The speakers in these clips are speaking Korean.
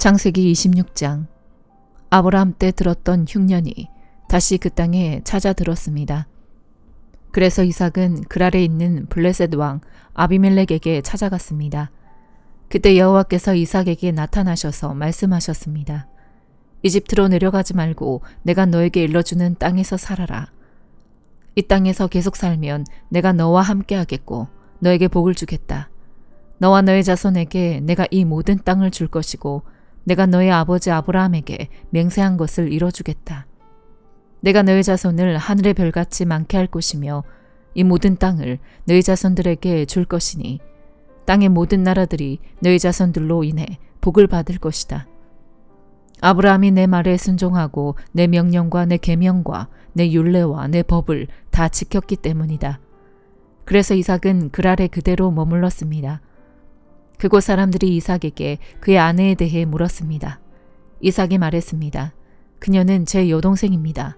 창세기 26장. 아브라함 때 들었던 흉년이 다시 그 땅에 찾아들었습니다. 그래서 이삭은 그랄에 있는 블레셋 왕 아비멜렉에게 찾아갔습니다. 그때 여호와께서 이삭에게 나타나셔서 말씀하셨습니다. 이집트로 내려가지 말고 내가 너에게 일러주는 땅에서 살아라. 이 땅에서 계속 살면 내가 너와 함께 하겠고 너에게 복을 주겠다. 너와 너의 자손에게 내가 이 모든 땅을 줄 것이고 내가 너의 아버지 아브라함에게 맹세한 것을 이뤄주겠다. 내가 너의 자손을 하늘의 별같이 많게 할 것이며 이 모든 땅을 너의 자손들에게 줄 것이니 땅의 모든 나라들이 너의 자손들로 인해 복을 받을 것이다. 아브라함이 내 말에 순종하고 내 명령과 내 계명과 내 율례와 내 법을 다 지켰기 때문이다. 그래서 이삭은 그랄에 그대로 머물렀습니다. 그곳 사람들이 이삭에게 그의 아내에 대해 물었습니다. 이삭이 말했습니다. 그녀는 제 여동생입니다.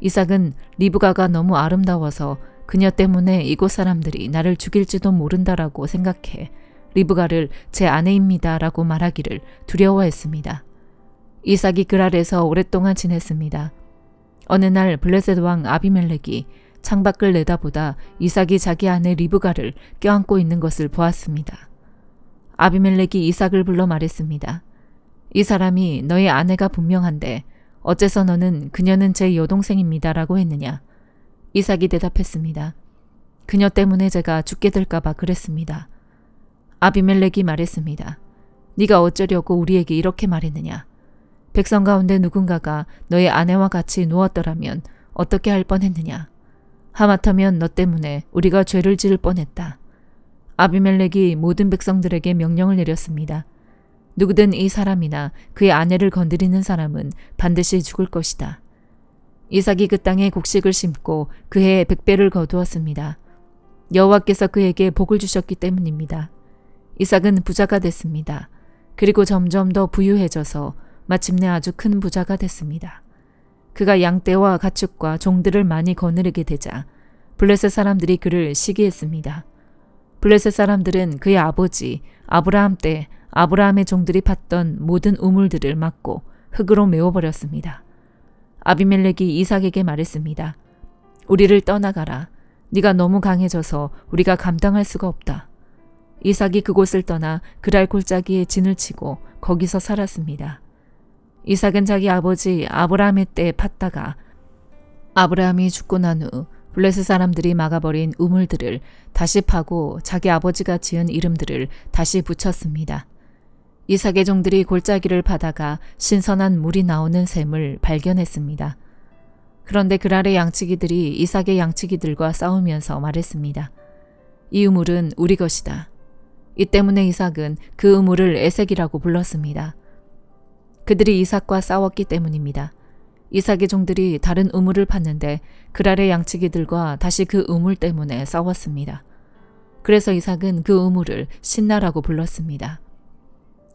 이삭은 리브가가 너무 아름다워서 그녀 때문에 이곳 사람들이 나를 죽일지도 모른다라고 생각해 리브가를 제 아내입니다 라고 말하기를 두려워했습니다. 이삭이 그랄에서 오랫동안 지냈습니다. 어느 날 블레셋 왕 아비멜렉이 창밖을 내다보다 이삭이 자기 아내 리브가를 껴안고 있는 것을 보았습니다. 아비멜렉이 이삭을 불러 말했습니다. 이 사람이 너의 아내가 분명한데 어째서 너는 그녀는 제 여동생입니다 라고 했느냐? 이삭이 대답했습니다. 그녀 때문에 제가 죽게 될까 봐 그랬습니다. 아비멜렉이 말했습니다. 네가 어쩌려고 우리에게 이렇게 말했느냐? 백성 가운데 누군가가 너의 아내와 같이 누웠더라면 어떻게 할 뻔했느냐? 하마터면 너 때문에 우리가 죄를 지을 뻔했다. 아비멜렉이 모든 백성들에게 명령을 내렸습니다. 누구든 이 사람이나 그의 아내를 건드리는 사람은 반드시 죽을 것이다. 이삭이 그 땅에 곡식을 심고 그 해에 100배를 거두었습니다. 여호와께서 그에게 복을 주셨기 때문입니다. 이삭은 부자가 됐습니다. 그리고 점점 더 부유해져서 마침내 아주 큰 부자가 됐습니다. 그가 양떼와 가축과 종들을 많이 거느리게 되자 블레셋 사람들이 그를 시기했습니다. 블레셋 사람들은 그의 아버지 아브라함 때 아브라함의 종들이 팠던 모든 우물들을 막고 흙으로 메워버렸습니다. 아비멜렉이 이삭에게 말했습니다. 우리를 떠나가라. 네가 너무 강해져서 우리가 감당할 수가 없다. 이삭이 그곳을 떠나 그랄 골짜기에 진을 치고 거기서 살았습니다. 이삭은 자기 아버지 아브라함의 때에 팠다가 아브라함이 죽고 난 후 블레셋 사람들이 막아버린 우물들을 다시 파고 자기 아버지가 지은 이름들을 다시 붙였습니다. 이삭의 종들이 골짜기를 파다가 신선한 물이 나오는 샘을 발견했습니다. 그런데 그랄의 양치기들이 이삭의 양치기들과 싸우면서 말했습니다. 이 우물은 우리 것이다. 이 때문에 이삭은 그 우물을 에색이라고 불렀습니다. 그들이 이삭과 싸웠기 때문입니다. 이삭의 종들이 다른 우물을 팠는데 그랄의 양치기들과 다시 그 우물 때문에 싸웠습니다. 그래서 이삭은 그 우물을 신나라고 불렀습니다.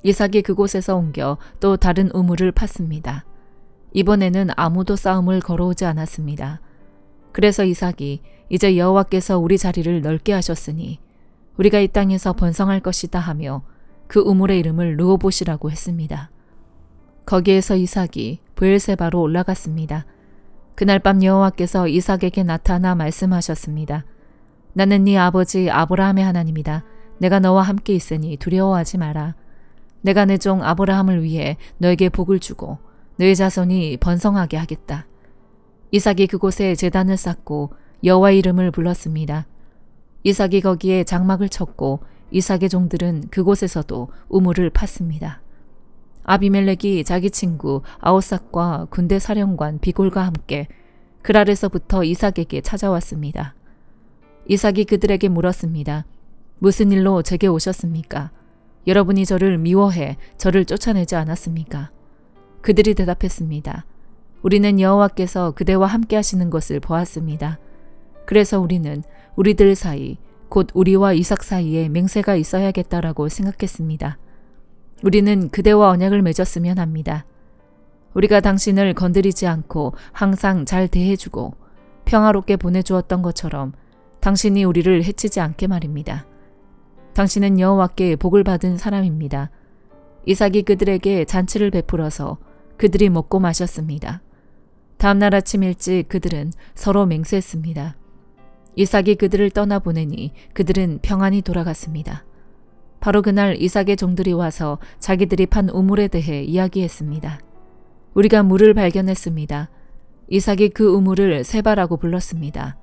이삭이 그곳에서 옮겨 또 다른 우물을 팠습니다. 이번에는 아무도 싸움을 걸어오지 않았습니다. 그래서 이삭이 이제 여호와께서 우리 자리를 넓게 하셨으니 우리가 이 땅에서 번성할 것이다 하며 그 우물의 이름을 르호봇이라고 했습니다. 거기에서 이삭이 브엘세바로 올라갔습니다. 그날 밤 여호와께서 이삭에게 나타나 말씀하셨습니다. 나는 네 아버지 아브라함의 하나님이다. 내가 너와 함께 있으니 두려워하지 마라. 내가 내 종 아브라함을 위해 너에게 복을 주고 너의 자손이 번성하게 하겠다. 이삭이 그곳에 제단을 쌓고 여호와의 이름을 불렀습니다. 이삭이 거기에 장막을 쳤고 이삭의 종들은 그곳에서도 우물을 팠습니다. 아비멜렉이 자기 친구 아우삭과 군대 사령관 비골과 함께 그랄에서부터 이삭에게 찾아왔습니다. 이삭이 그들에게 물었습니다. 무슨 일로 제게 오셨습니까? 여러분이 저를 미워해 저를 쫓아내지 않았습니까? 그들이 대답했습니다. 우리는 여호와께서 그대와 함께 하시는 것을 보았습니다. 그래서 우리는 우리들 사이 곧 우리와 이삭 사이에 맹세가 있어야겠다라고 생각했습니다. 우리는 그대와 언약을 맺었으면 합니다. 우리가 당신을 건드리지 않고 항상 잘 대해주고 평화롭게 보내주었던 것처럼 당신이 우리를 해치지 않게 말입니다. 당신은 여호와께 복을 받은 사람입니다. 이삭이 그들에게 잔치를 베풀어서 그들이 먹고 마셨습니다. 다음날 아침 일찍 그들은 서로 맹세했습니다. 이삭이 그들을 떠나보내니 그들은 평안히 돌아갔습니다. 바로 그날 이삭의 종들이 와서 자기들이 판 우물에 대해 이야기했습니다. 우리가 물을 발견했습니다. 이삭이 그 우물을 세바라고 불렀습니다.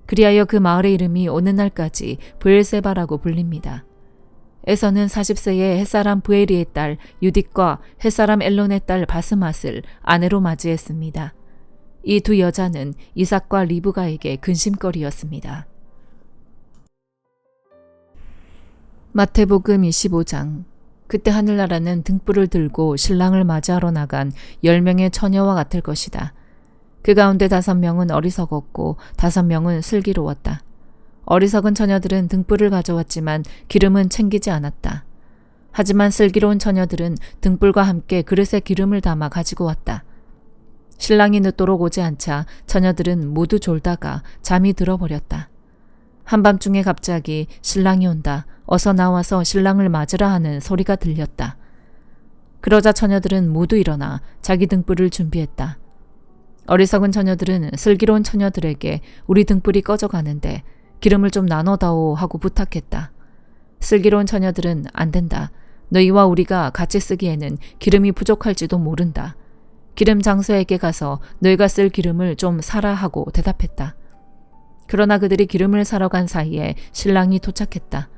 그리하여 그 마을의 이름이 오는 날까지 브엘세바라고 불립니다. 에서는 40세의 햇사람 브에리의 딸 유딕과 햇사람 엘론의 딸 바스맛을 아내로 맞이했습니다. 이 두 여자는 이삭과 리브가에게 근심거리였습니다. 마태복음 25장. 그때 하늘나라는 등불을 들고 신랑을 맞이하러 나간 10명의 처녀와 같을 것이다. 그 가운데 5명은 어리석었고 5명은 슬기로웠다. 어리석은 처녀들은 등불을 가져왔지만 기름은 챙기지 않았다. 하지만 슬기로운 처녀들은 등불과 함께 그릇에 기름을 담아 가지고 왔다. 신랑이 늦도록 오지 않자 처녀들은 모두 졸다가 잠이 들어버렸다. 한밤중에 갑자기 신랑이 온다. 어서 나와서 신랑을 맞으라 하는 소리가 들렸다. 그러자 처녀들은 모두 일어나 자기 등불을 준비했다. 어리석은 처녀들은 슬기로운 처녀들에게 우리 등불이 꺼져가는데 기름을 좀 나눠다오 하고 부탁했다. 슬기로운 처녀들은 안 된다. 너희와 우리가 같이 쓰기에는 기름이 부족할지도 모른다. 기름 장수에게 가서 너희가 쓸 기름을 좀 사라 하고 대답했다. 그러나 그들이 기름을 사러 간 사이에 신랑이 도착했다.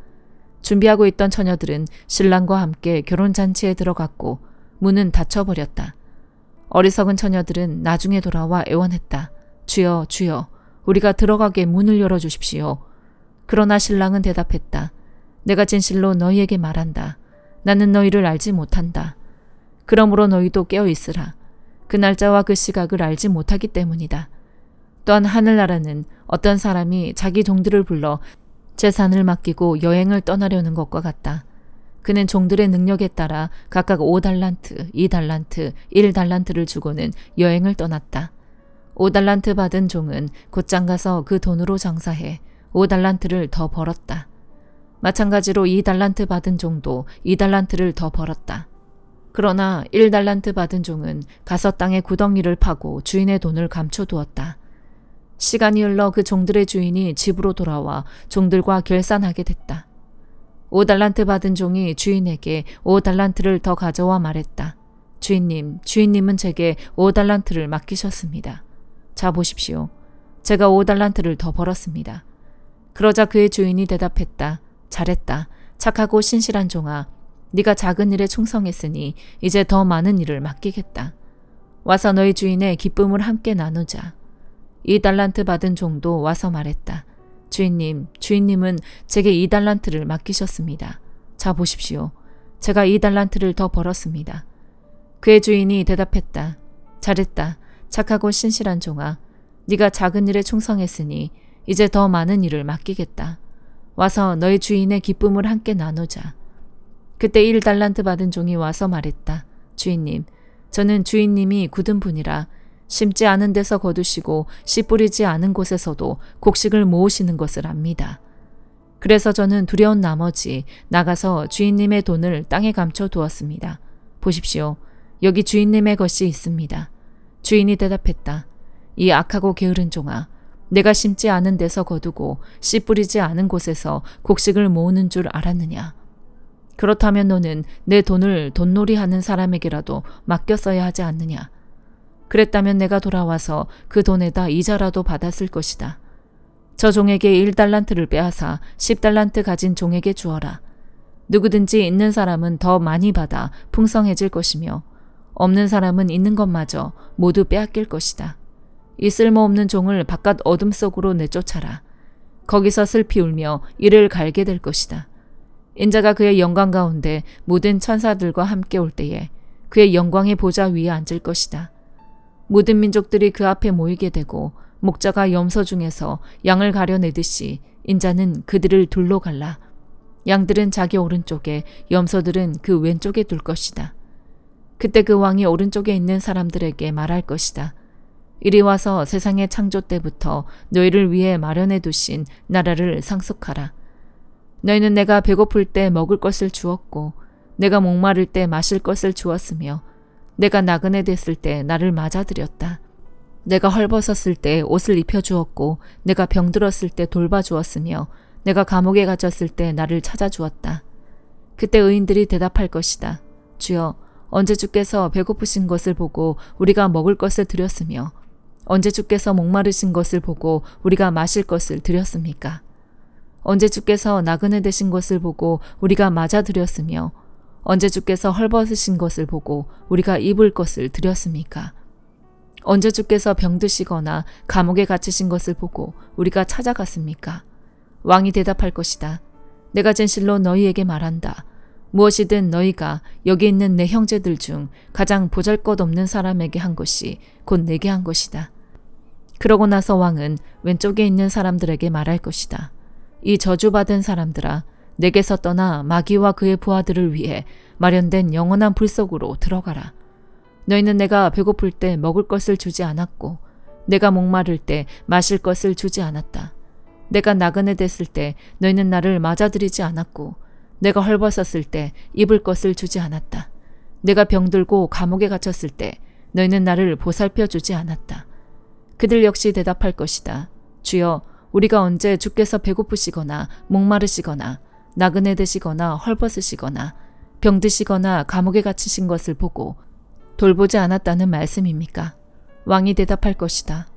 준비하고 있던 처녀들은 신랑과 함께 결혼잔치에 들어갔고 문은 닫혀버렸다. 어리석은 처녀들은 나중에 돌아와 애원했다. 주여, 주여, 우리가 들어가게 문을 열어주십시오. 그러나 신랑은 대답했다. 내가 진실로 너희에게 말한다. 나는 너희를 알지 못한다. 그러므로 너희도 깨어있으라. 그 날짜와 그 시각을 알지 못하기 때문이다. 또한 하늘나라는 어떤 사람이 자기 종들을 불러 재산을 맡기고 여행을 떠나려는 것과 같다. 그는 종들의 능력에 따라 각각 5달란트, 2달란트, 1달란트를 주고는 여행을 떠났다. 5달란트 받은 종은 곧장 가서 그 돈으로 장사해 5달란트를 더 벌었다. 마찬가지로 2달란트 받은 종도 2달란트를 더 벌었다. 그러나 1달란트 받은 종은 가서 땅에 구덩이를 파고 주인의 돈을 감춰두었다. 시간이 흘러 그 종들의 주인이 집으로 돌아와 종들과 결산하게 됐다. 5달란트 받은 종이 주인에게 5달란트를 더 가져와 말했다. 주인님, 주인님은 제게 5달란트를 맡기셨습니다. 자 보십시오. 제가 5달란트를 더 벌었습니다. 그러자 그의 주인이 대답했다. 잘했다. 착하고 신실한 종아. 네가 작은 일에 충성했으니 이제 더 많은 일을 맡기겠다. 와서 너희 주인의 기쁨을 함께 나누자. 2달란트 받은 종도 와서 말했다. 주인님, 주인님은 제게 2달란트를 맡기셨습니다. 자 보십시오. 제가 2달란트를 더 벌었습니다. 그의 주인이 대답했다. 잘했다. 착하고 신실한 종아. 네가 작은 일에 충성했으니 이제 더 많은 일을 맡기겠다. 와서 너희 주인의 기쁨을 함께 나누자. 그때 1달란트 받은 종이 와서 말했다. 주인님, 저는 주인님이 굳은 분이라 심지 않은 데서 거두시고 씨 뿌리지 않은 곳에서도 곡식을 모으시는 것을 압니다. 그래서 저는 두려운 나머지 나가서 주인님의 돈을 땅에 감춰 두었습니다. 보십시오. 여기 주인님의 것이 있습니다. 주인이 대답했다. 이 악하고 게으른 종아. 내가 심지 않은 데서 거두고 씨 뿌리지 않은 곳에서 곡식을 모으는 줄 알았느냐. 그렇다면 너는 내 돈을 돈놀이하는 사람에게라도 맡겼어야 하지 않느냐. 그랬다면 내가 돌아와서 그 돈에다 이자라도 받았을 것이다. 저 종에게 1달란트를 빼앗아 10달란트 가진 종에게 주어라. 누구든지 있는 사람은 더 많이 받아 풍성해질 것이며 없는 사람은 있는 것마저 모두 빼앗길 것이다. 이 쓸모없는 종을 바깥 어둠 속으로 내쫓아라. 거기서 슬피 울며 이를 갈게 될 것이다. 인자가 그의 영광 가운데 모든 천사들과 함께 올 때에 그의 영광의 보좌 위에 앉을 것이다. 모든 민족들이 그 앞에 모이게 되고 목자가 염소 중에서 양을 가려내듯이 인자는 그들을 둘러 갈라. 양들은 자기 오른쪽에 염소들은 그 왼쪽에 둘 것이다. 그때 그 왕이 오른쪽에 있는 사람들에게 말할 것이다. 이리 와서 세상의 창조 때부터 너희를 위해 마련해 두신 나라를 상속하라. 너희는 내가 배고플 때 먹을 것을 주었고 내가 목마를 때 마실 것을 주었으며 내가 나그네 됐을 때 나를 맞아들였다. 내가 헐벗었을 때 옷을 입혀주었고 내가 병들었을 때 돌봐주었으며 내가 감옥에 갇혔을 때 나를 찾아주었다. 그때 의인들이 대답할 것이다. 주여, 언제 주께서 배고프신 것을 보고 우리가 먹을 것을 드렸으며 언제 주께서 목마르신 것을 보고 우리가 마실 것을 드렸습니까? 언제 주께서 나그네 되신 것을 보고 우리가 맞아드렸으며 언제 주께서 헐벗으신 것을 보고 우리가 입을 것을 드렸습니까? 언제 주께서 병드시거나 감옥에 갇히신 것을 보고 우리가 찾아갔습니까? 왕이 대답할 것이다. 내가 진실로 너희에게 말한다. 무엇이든 너희가 여기 있는 내 형제들 중 가장 보잘것없는 사람에게 한 것이 곧 내게 한 것이다. 그러고 나서 왕은 왼쪽에 있는 사람들에게 말할 것이다. 이 저주받은 사람들아, 내게서 떠나 마귀와 그의 부하들을 위해 마련된 영원한 불 속으로 들어가라. 너희는 내가 배고플 때 먹을 것을 주지 않았고 내가 목마를 때 마실 것을 주지 않았다. 내가 나그네 됐을 때 너희는 나를 맞아들이지 않았고 내가 헐벗었을 때 입을 것을 주지 않았다. 내가 병들고 감옥에 갇혔을 때 너희는 나를 보살펴 주지 않았다. 그들 역시 대답할 것이다. 주여, 우리가 언제 주께서 배고프시거나 목마르시거나 나그네 되시거나 헐벗으시거나 병드시거나 감옥에 갇히신 것을 보고 돌보지 않았다는 말씀입니까? 왕이 대답할 것이다.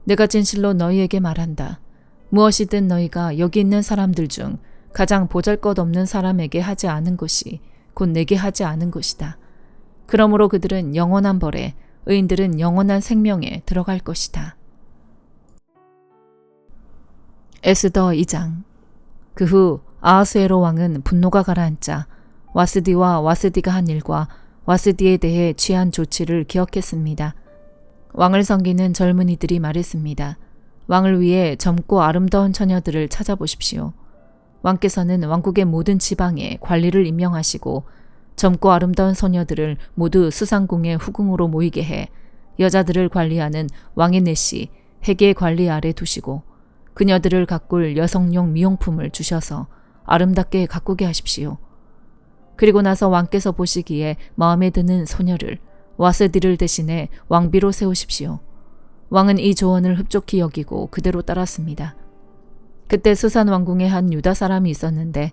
내가 진실로 너희에게 말한다. 무엇이든 너희가 여기 있는 사람들 중 가장 보잘것없는 사람에게 하지 않은 것이 곧 내게 하지 않은 것이다. 그러므로 그들은 영원한 벌에, 의인들은 영원한 생명에 들어갈 것이다. 에스더 2장. 그 후 아하수에로 왕은 분노가 가라앉자 와스디와 와스디가 한 일과 와스디에 대해 취한 조치를 기억했습니다. 왕을 섬기는 젊은이들이 말했습니다. 왕을 위해 젊고 아름다운 처녀들을 찾아보십시오. 왕께서는 왕국의 모든 지방에 관리를 임명하시고 젊고 아름다운 소녀들을 모두 수상궁의 후궁으로 모이게 해 여자들을 관리하는 왕의 내시 헤게의 관리 아래 두시고 그녀들을 가꿀 여성용 미용품을 주셔서 아름답게 가꾸게 하십시오. 그리고 나서 왕께서 보시기에 마음에 드는 소녀를 와스디를 대신해 왕비로 세우십시오. 왕은 이 조언을 흡족히 여기고 그대로 따랐습니다. 그때 수산 왕궁에 한 유다 사람이 있었는데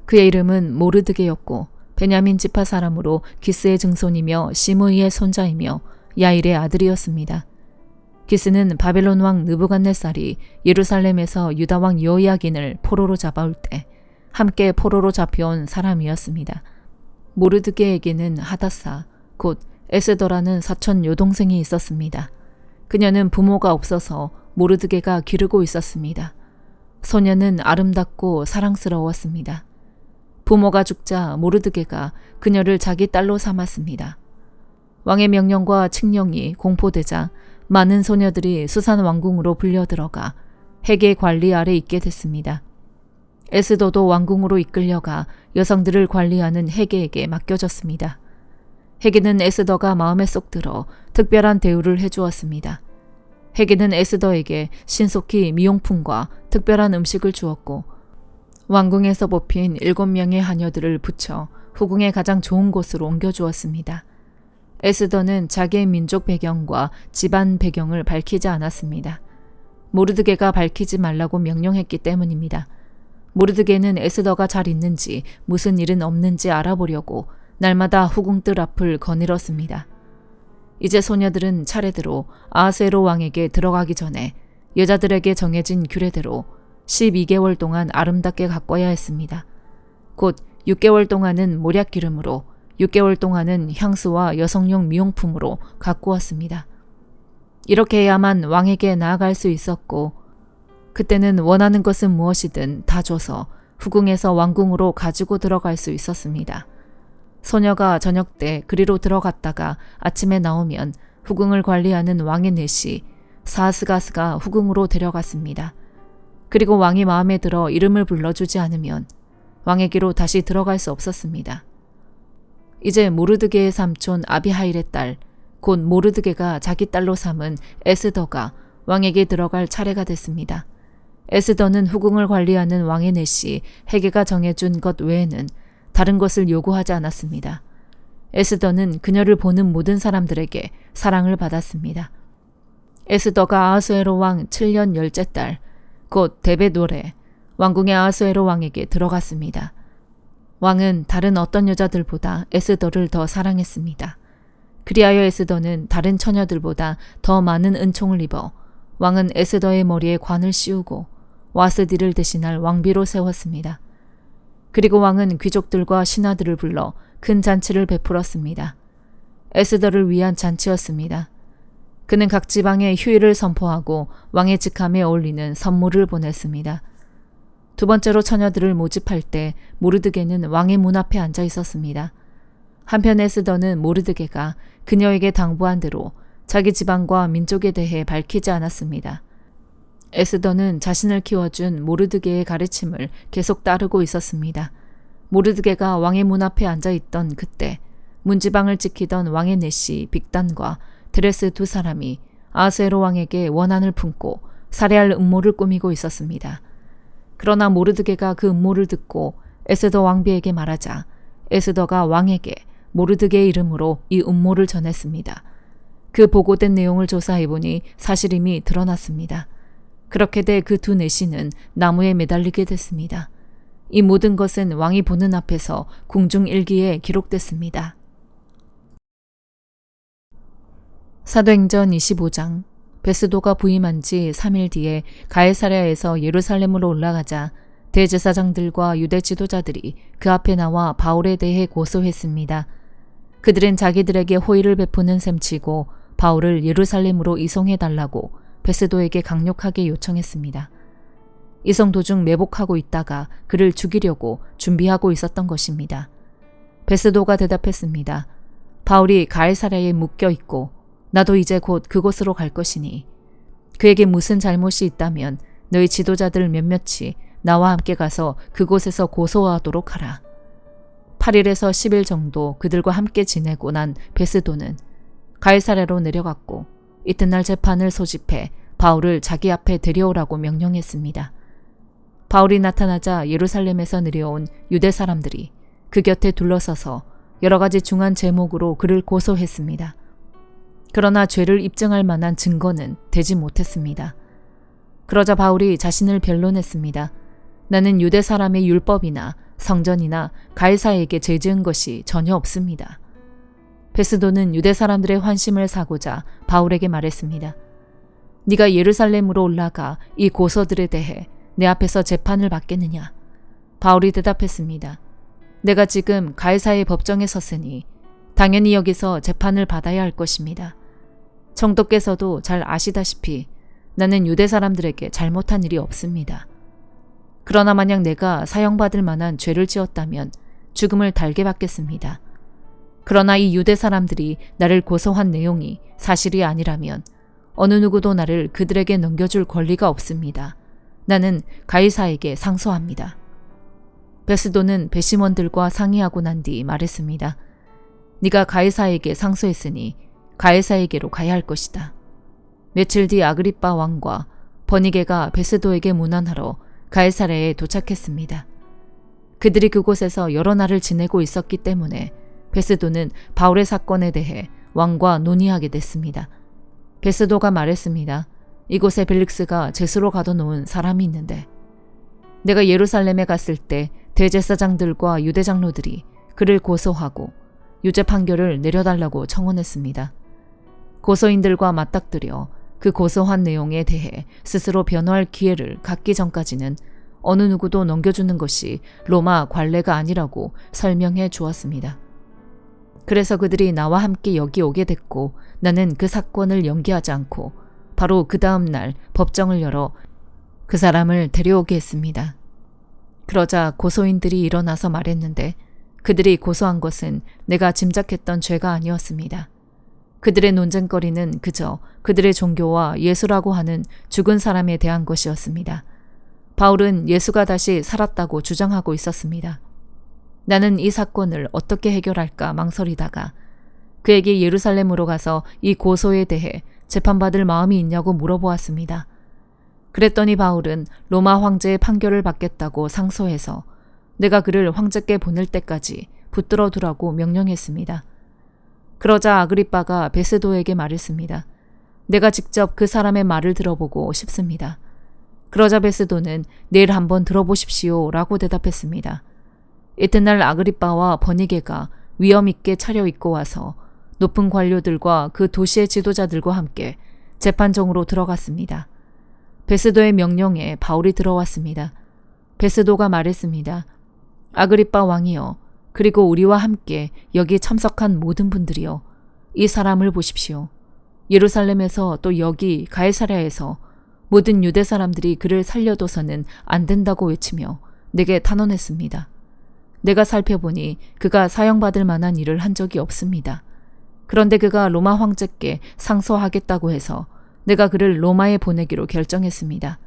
그의 이름은 모르드게였고 베냐민 지파 사람으로 기스의 증손이며 시므이의 손자이며 야일의 아들이었습니다. 기스는 바벨론 왕 느부갓네살이 예루살렘에서 유다 왕 여호야긴을 포로로 잡아올 때 함께 포로로 잡혀온 사람이었습니다. 모르드게에게는 하다사 곧 에스더라는 사촌 여동생이 있었습니다. 그녀는 부모가 없어서 모르드게가 기르고 있었습니다. 소녀는 아름답고 사랑스러웠습니다. 부모가 죽자 모르드게가 그녀를 자기 딸로 삼았습니다. 왕의 명령과 칙령이 공포되자 많은 소녀들이 수산 왕궁으로 불려들어가 헤게 관리 아래 있게 됐습니다. 에스더도 왕궁으로 이끌려가 여성들을 관리하는 헤게에게 맡겨졌습니다. 헤게는 에스더가 마음에 쏙 들어 특별한 대우를 해주었습니다. 헤게는 에스더에게 신속히 미용품과 특별한 음식을 주었고 왕궁에서 뽑힌 7명의 하녀들을 붙여 후궁의 가장 좋은 곳으로 옮겨주었습니다. 에스더는 자기의 민족 배경과 집안 배경을 밝히지 않았습니다. 모르드게가 밝히지 말라고 명령했기 때문입니다. 모르드게는 에스더가 잘 있는지 무슨 일은 없는지 알아보려고 날마다 후궁들 앞을 거닐었습니다. 이제 소녀들은 차례대로 아하수에로 왕에게 들어가기 전에 여자들에게 정해진 규례대로 12개월 동안 아름답게 가꿔야 했습니다. 곧 6개월 동안은 몰약 기름으로 6개월 동안은 향수와 여성용 미용품으로 가꾸었습니다. 이렇게 해야만 왕에게 나아갈 수 있었고 그때는 원하는 것은 무엇이든 다 줘서 후궁에서 왕궁으로 가지고 들어갈 수 있었습니다. 소녀가 저녁 때 그리로 들어갔다가 아침에 나오면 후궁을 관리하는 왕의 내시 사스가스가 후궁으로 데려갔습니다. 그리고 왕이 마음에 들어 이름을 불러주지 않으면 왕에게로 다시 들어갈 수 없었습니다. 이제 모르드게의 삼촌 아비하일의 딸, 곧 모르드게가 자기 딸로 삼은 에스더가 왕에게 들어갈 차례가 됐습니다. 에스더는 후궁을 관리하는 왕의 내시 헤게가 정해준 것 외에는 다른 것을 요구하지 않았습니다. 에스더는 그녀를 보는 모든 사람들에게 사랑을 받았습니다. 에스더가 아하수에로 왕 7년 10째 달, 곧 데베돌에 왕궁의 아하수에로 왕에게 들어갔습니다. 왕은 다른 어떤 여자들보다 에스더를 더 사랑했습니다. 그리하여 에스더는 다른 처녀들보다 더 많은 은총을 입어 왕은 에스더의 머리에 관을 씌우고 와스디를 대신할 왕비로 세웠습니다. 그리고 왕은 귀족들과 신하들을 불러 큰 잔치를 베풀었습니다. 에스더를 위한 잔치였습니다. 그는 각 지방에 휴일을 선포하고 왕의 직함에 어울리는 선물을 보냈습니다. 두 번째로 처녀들을 모집할 때 모르드게는 왕의 문 앞에 앉아 있었습니다. 한편 에스더는 모르드게가 그녀에게 당부한 대로 자기 지방과 민족에 대해 밝히지 않았습니다. 에스더는 자신을 키워준 모르드게의 가르침을 계속 따르고 있었습니다. 모르드게가 왕의 문 앞에 앉아있던 그때 문지방을 지키던 왕의 내시 빅단과 드레스 두 사람이 아하수에로 왕에게 원한을 품고 살해할 음모를 꾸미고 있었습니다. 그러나 모르드게가 그 음모를 듣고 에스더 왕비에게 말하자 에스더가 왕에게 모르드게의 이름으로 이 음모를 전했습니다. 그 보고된 내용을 조사해보니 사실임이 드러났습니다. 그렇게 돼 그 두 내시는 나무에 매달리게 됐습니다. 이 모든 것은 왕이 보는 앞에서 궁중일기에 기록됐습니다. 사도행전 25장. 베스도가 부임한 지 3일 뒤에 가이사랴에서 예루살렘으로 올라가자 대제사장들과 유대 지도자들이 그 앞에 나와 바울에 대해 고소했습니다. 그들은 자기들에게 호의를 베푸는 셈치고 바울을 예루살렘으로 이송해달라고 베스도에게 강력하게 요청했습니다. 이송 도중 매복하고 있다가 그를 죽이려고 준비하고 있었던 것입니다. 베스도가 대답했습니다. 바울이 가이사랴에 묶여 있고 나도 이제 곧 그곳으로 갈 것이니 그에게 무슨 잘못이 있다면 너희 지도자들 몇몇이 나와 함께 가서 그곳에서 고소하도록 하라. 8일에서 10일 정도 그들과 함께 지내고 난 베스도는 가이사랴로 내려갔고 이튿날 재판을 소집해 바울을 자기 앞에 데려오라고 명령했습니다. 바울이 나타나자 예루살렘에서 내려온 유대 사람들이 그 곁에 둘러서서 여러 가지 중한 제목으로 그를 고소했습니다. 그러나 죄를 입증할 만한 증거는 되지 못했습니다. 그러자 바울이 자신을 변론했습니다. 나는 유대 사람의 율법이나 성전이나 가이사에게 죄 지은 것이 전혀 없습니다. 베스도는 유대 사람들의 환심을 사고자 바울에게 말했습니다. 네가 예루살렘으로 올라가 이 고소들에 대해 내 앞에서 재판을 받겠느냐? 바울이 대답했습니다. 내가 지금 가이사의 법정에 섰으니 당연히 여기서 재판을 받아야 할 것입니다. 총독께서도 잘 아시다시피 나는 유대 사람들에게 잘못한 일이 없습니다. 그러나 만약 내가 사형받을 만한 죄를 지었다면 죽음을 달게 받겠습니다. 그러나 이 유대 사람들이 나를 고소한 내용이 사실이 아니라면 어느 누구도 나를 그들에게 넘겨줄 권리가 없습니다. 나는 가이사에게 상소합니다. 베스도는 배심원들과 상의하고 난 뒤 말했습니다. 네가 가이사에게 상소했으니 가이사에게로 가야 할 것이다. 며칠 뒤 아그리빠 왕과 버니게가 베스도에게 문안하러 가이사랴에 도착했습니다. 그들이 그곳에서 여러 날을 지내고 있었기 때문에 베스도는 바울의 사건에 대해 왕과 논의하게 됐습니다. 베스도가 말했습니다. 이곳에 벨릭스가 제수로 가둬놓은 사람이 있는데 내가 예루살렘에 갔을 때 대제사장들과 유대 장로들이 그를 고소하고 유죄 판결을 내려달라고 청원했습니다. 고소인들과 맞닥뜨려 그 고소한 내용에 대해 스스로 변호할 기회를 갖기 전까지는 어느 누구도 넘겨주는 것이 로마 관례가 아니라고 설명해 주었습니다. 그래서 그들이 나와 함께 여기 오게 됐고 나는 그 사건을 연기하지 않고 바로 그 다음 날 법정을 열어 그 사람을 데려오게 했습니다. 그러자 고소인들이 일어나서 말했는데 그들이 고소한 것은 내가 짐작했던 죄가 아니었습니다. 그들의 논쟁거리는 그저 그들의 종교와 예수라고 하는 죽은 사람에 대한 것이었습니다. 바울은 예수가 다시 살았다고 주장하고 있었습니다. 나는 이 사건을 어떻게 해결할까 망설이다가 그에게 예루살렘으로 가서 이 고소에 대해 재판받을 마음이 있냐고 물어보았습니다. 그랬더니 바울은 로마 황제의 판결을 받겠다고 상소해서 내가 그를 황제께 보낼 때까지 붙들어 두라고 명령했습니다. 그러자 아그리빠가 베스도에게 말했습니다. 내가 직접 그 사람의 말을 들어보고 싶습니다. 그러자 베스도는 내일 한번 들어보십시오 라고 대답했습니다. 이튿날 아그리빠와 버니게가 위엄있게 차려입고 와서 높은 관료들과 그 도시의 지도자들과 함께 재판정으로 들어갔습니다. 베스도의 명령에 바울이 들어왔습니다. 베스도가 말했습니다. 아그리빠 왕이여, 그리고 우리와 함께 여기 참석한 모든 분들이여, 이 사람을 보십시오. 예루살렘에서 또 여기 가이사랴에서 모든 유대 사람들이 그를 살려둬서는 안 된다고 외치며 내게 탄원했습니다. 내가 살펴보니 그가 사형받을 만한 일을 한 적이 없습니다. 그런데 그가 로마 황제께 상소하겠다고 해서 내가 그를 로마에 보내기로 결정했습니다.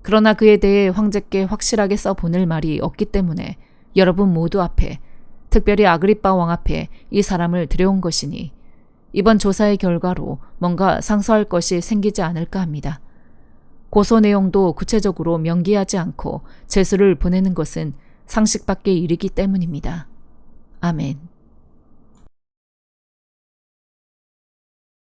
그러나 그에 대해 황제께 확실하게 써보낼 말이 없기 때문에 여러분 모두 앞에, 특별히 아그리빠 왕 앞에 이 사람을 들여온 것이니 이번 조사의 결과로 뭔가 상소할 것이 생기지 않을까 합니다. 고소 내용도 구체적으로 명기하지 않고 제수를 보내는 것은 상식 밖의 일이기 때문입니다. 아멘.